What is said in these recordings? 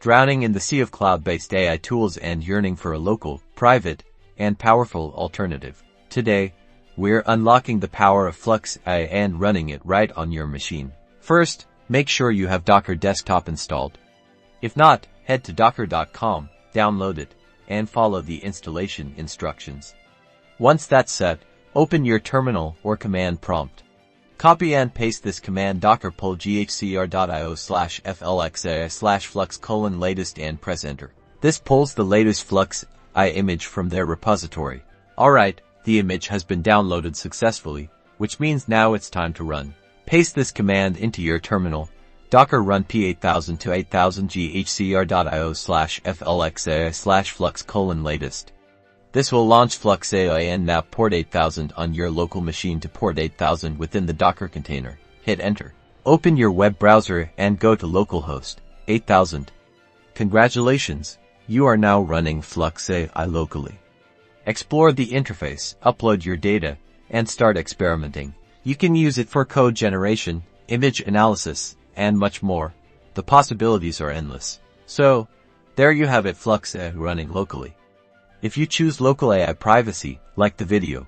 drowning in the sea of cloud-based AI tools and yearning for a local, private, and powerful alternative. Today, we're unlocking the power of Flux AI and running it right on your machine. First, make sure you have Docker Desktop installed. If not, head to docker.com, download it, and follow the installation instructions. Once that's set, open your terminal or command prompt. Copy and paste this command docker pull ghcr.io/flxai/flux:"latest" and press enter. This pulls the latest Flux AI image from their repository. Alright, the image has been downloaded successfully, which means now it's time to run. Paste this command into your terminal. Docker run p8000 to 8000 ghcr.io/flxai/flux:"latest". This will launch Flux AI and map port 8000 on your local machine to port 8000 within the Docker container. Hit enter. Open your web browser and go to localhost 8000. Congratulations, you are now running Flux AI locally. Explore the interface, upload your data, and start experimenting. You can use it for code generation, image analysis, and much more. The possibilities are endless. So, there you have it, Flux AI running locally. If you choose local AI privacy, like the video.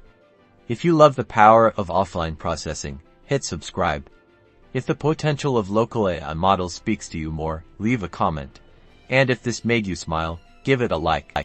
If you love the power of offline processing, hit subscribe. If the potential of local AI models speaks to you more, leave a comment. And if this made you smile, give it a like.